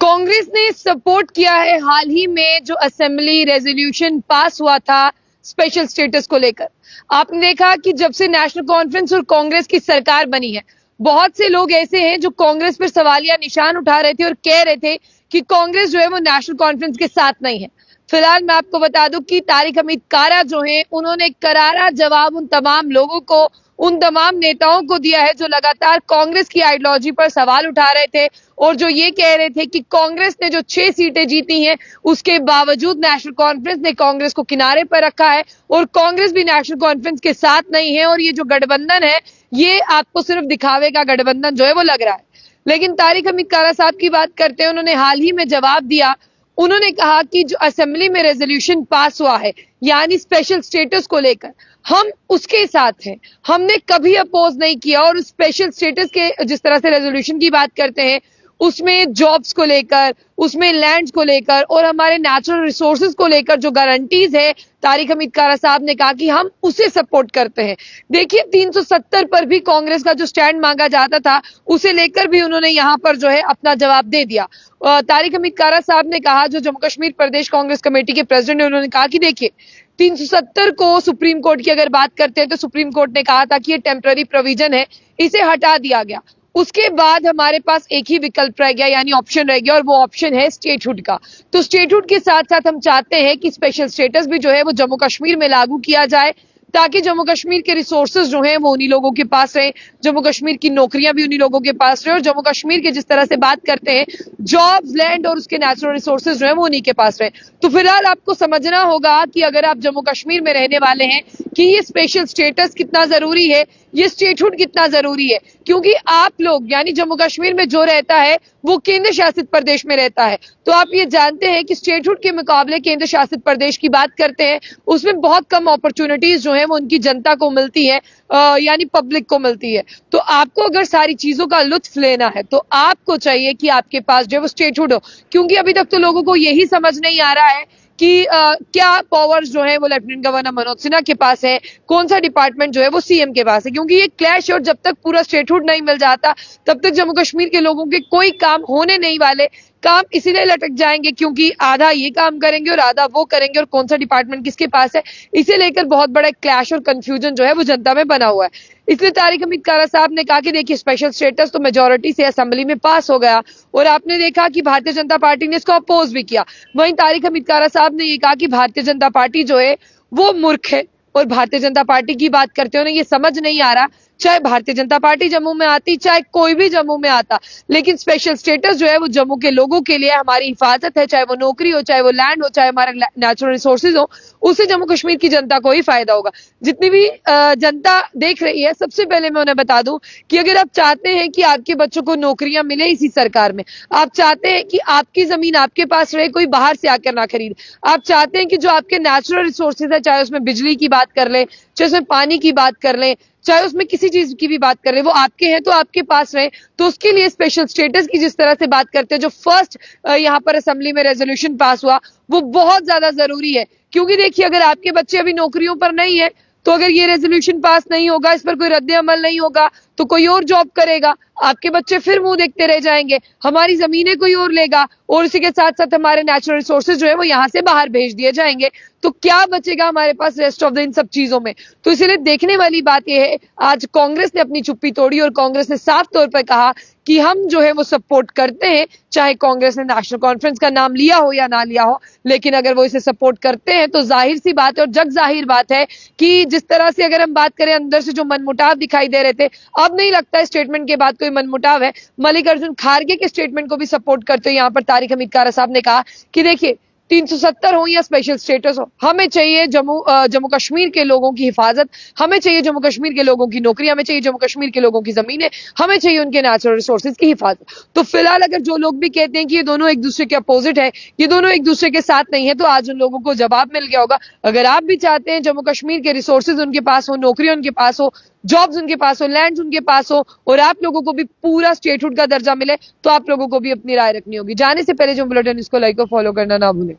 कांग्रेस ने सपोर्ट किया है हाल ही में जो असेंबली रेजोल्यूशन पास हुआ था स्पेशल स्टेटस को लेकर। आपने देखा कि जब से नेशनल कॉन्फ्रेंस और कांग्रेस की सरकार बनी है, बहुत से लोग ऐसे हैं जो कांग्रेस पर सवालिया निशान उठा रहे थे और कह रहे थे कि कांग्रेस जो है वो नेशनल कॉन्फ्रेंस के साथ नहीं है। फिलहाल मैं आपको बता दूं कि तारिक हमीद कारा जो है उन्होंने करारा जवाब उन तमाम लोगों को, उन तमाम नेताओं को दिया है जो लगातार कांग्रेस की आइडियोलॉजी पर सवाल उठा रहे थे और जो ये कह रहे थे कि कांग्रेस ने जो 6 सीटें जीती हैं उसके बावजूद नेशनल कॉन्फ्रेंस ने कांग्रेस को किनारे पर रखा है और कांग्रेस भी नेशनल कॉन्फ्रेंस के साथ नहीं है और ये जो गठबंधन है ये आपको सिर्फ दिखावे का गठबंधन जो है वो लग रहा है। लेकिन तारिक हमीद कारा साहब की बात करते हैं, उन्होंने हाल ही में जवाब दिया। उन्होंने कहा कि जो असेंबली में रेजोल्यूशन पास हुआ है यानी स्पेशल स्टेटस को लेकर, हम उसके साथ हैं, हमने कभी अपोज नहीं किया। और स्पेशल स्टेटस के जिस तरह से रेजोल्यूशन की बात करते हैं उसमें जॉब्स को लेकर, उसमें लैंड्स को लेकर और हमारे नेचुरल रिसोर्सेज को लेकर जो गारंटीज है, तारिक हमीद कारा साहब ने कहा कि हम उसे सपोर्ट करते हैं। देखिए 370 पर भी कांग्रेस का जो स्टैंड मांगा जाता था उसे लेकर भी उन्होंने यहां पर जो है अपना जवाब दे दिया। तारिक हमीद कारा साहब ने कहा, जो जम्मू कश्मीर प्रदेश कांग्रेस कमेटी के प्रेसिडेंट है, उन्होंने कहा कि देखिए 370 को सुप्रीम कोर्ट की अगर बात करते हैं तो सुप्रीम कोर्ट ने कहा था कि ये टेम्पररी प्रोविजन है, इसे हटा दिया गया। उसके बाद हमारे पास एक ही विकल्प रह गया यानी ऑप्शन रह गया और वो ऑप्शन है स्टेटहुड का। तो स्टेटहुड के साथ साथ हम चाहते हैं कि स्पेशल स्टेटस भी जो है वो जम्मू कश्मीर में लागू किया जाए ताकि जम्मू कश्मीर के रिसोर्सेज जो हैं वो उन्हीं लोगों के पास रहे, जम्मू कश्मीर की नौकरियां भी उन्हीं लोगों के पास रहे और जम्मू कश्मीर के जिस तरह से बात करते हैं जॉब्स, लैंड और उसके नेचुरल रिसोर्सेज जो है वो उन्हीं के पास रहे। तो फिलहाल आपको समझना होगा कि अगर आप जम्मू कश्मीर में रहने वाले हैं कि ये स्पेशल स्टेटस कितना जरूरी है, ये स्टेटहुड कितना जरूरी है, क्योंकि आप लोग यानी जम्मू कश्मीर में जो रहता है वो केंद्र शासित प्रदेश में रहता है। तो आप ये जानते हैं कि स्टेटहुड के मुकाबले केंद्र शासित प्रदेश की बात करते हैं उसमें बहुत कम अपॉर्चुनिटीज जो है वो उनकी जनता को मिलती है, यानी पब्लिक को मिलती है। तो आपको अगर सारी चीजों का लुत्फ लेना है तो आपको चाहिए कि आपके पास जो है वो स्टेटहुड हो, क्योंकि अभी तक तो लोगों को यही समझ नहीं आ रहा है कि क्या पावर्स जो है वो लेफ्टिनेंट गवर्नर मनोज सिन्हा के पास है, कौन सा डिपार्टमेंट जो है वो सीएम के पास है, क्योंकि ये क्लैश और जब तक पूरा स्टेटहुड नहीं मिल जाता तब तक जम्मू कश्मीर के लोगों के कोई काम होने नहीं वाले। काम इसीलिए लटक जाएंगे क्योंकि आधा ये काम करेंगे और आधा वो करेंगे और कौन सा डिपार्टमेंट किसके पास है, इसे लेकर बहुत बड़ा क्लैश और कंफ्यूजन जो है वो जनता में बना हुआ है। इसलिए तारिक हमीद कारा साहब ने कहा कि देखिए स्पेशल स्टेटस तो मेजोरिटी से असेंबली में पास हो गया और आपने देखा कि भारतीय जनता पार्टी ने इसको अपोज भी किया। वहीं तारिक हमीद कारा साहब ने ये कहा कि भारतीय जनता पार्टी जो है वो मूर्ख है और भारतीय जनता पार्टी की बात करते हुए ये समझ नहीं आ रहा, चाहे भारतीय जनता पार्टी जम्मू में आती, चाहे कोई भी जम्मू में आता, लेकिन स्पेशल स्टेटस जो है वो जम्मू के लोगों के लिए हमारी हिफाजत है, चाहे वो नौकरी हो, चाहे वो लैंड हो, चाहे हमारे नेचुरल रिसोर्सेज हो, उससे जम्मू कश्मीर की जनता को ही फायदा होगा। जितनी भी जनता देख रही है, सबसे पहले मैं उन्हें बता दूं कि अगर आप चाहते हैं कि आपके बच्चों को नौकरियां मिले इसी सरकार में, आप चाहते हैं कि आपकी जमीन आपके पास रहे, कोई बाहर से आकर ना खरीदे, आप चाहते हैं कि जो आपके नेचुरल रिसोर्सेज है, चाहे उसमें बिजली की बात कर लें, चाहे उसमें पानी की बात कर लें, चाहे उसमें किसी चीज की भी बात कर रहे हैं, वो आपके हैं तो आपके पास रहे, तो उसके लिए स्पेशल स्टेटस की जिस तरह से बात करते हैं, जो फर्स्ट यहाँ पर असेंबली में रेजोल्यूशन पास हुआ वो बहुत ज्यादा जरूरी है। क्योंकि देखिए अगर आपके बच्चे अभी नौकरियों पर नहीं है तो अगर ये रेजोल्यूशन पास नहीं होगा, इस पर कोई रद्द अमल नहीं होगा तो कोई और जॉब करेगा, आपके बच्चे फिर मुंह देखते रह जाएंगे, हमारी जमीनें कोई और लेगा और इसी के साथ साथ हमारे नेचुरल रिसोर्सेज जो है वो यहाँ से बाहर भेज दिए जाएंगे, तो क्या बचेगा हमारे पास रेस्ट ऑफ द इन सब चीजों में। तो इसलिए देखने वाली बात यह है, आज कांग्रेस ने अपनी चुप्पी तोड़ी और कांग्रेस ने साफ तौर पर कहा कि हम जो है वो सपोर्ट करते हैं, चाहे कांग्रेस ने नेशनल कॉन्फ्रेंस का नाम लिया हो या ना लिया हो, लेकिन अगर वो इसे सपोर्ट करते हैं तो जाहिर सी बात है और जग जाहिर बात है कि जिस तरह से अगर हम बात करें अंदर से जो मनमुटाव दिखाई दे रहे थे, अब नहीं लगता है स्टेटमेंट के बाद कोई मनमुटाव है। मल्लिकार्जुन खारगे के स्टेटमेंट को भी सपोर्ट करते हुए यहाँ पर तारिक हमीद कारा साहब ने कहा कि देखिए 370 हो या स्पेशल स्टेटस हो, हमें चाहिए जम्मू कश्मीर के लोगों की हिफाजत, हमें चाहिए जम्मू कश्मीर के लोगों की नौकरी, हमें चाहिए जम्मू कश्मीर के लोगों की जमीनें, हमें चाहिए उनके नेचुरल रिसोर्सेज की हिफाजत। तो फिलहाल अगर जो लोग भी कहते हैं कि ये दोनों एक दूसरे के अपोजिट है, ये दोनों एक दूसरे के साथ नहीं है, तो आज उन लोगों को जवाब मिल गया होगा। अगर आप भी चाहते हैं जम्मू कश्मीर के रिसोर्सेज उनके पास हो, नौकरी उनके पास हो, जॉब्स उनके पास हो, लैंड उनके पास हो और आप लोगों को भी पूरा स्टेटहुड का दर्जा मिले, तो आप लोगों को भी अपनी राय रखनी होगी। जाने से पहले जो बुलेटिन इसको लाइक और फॉलो करना ना भूलें।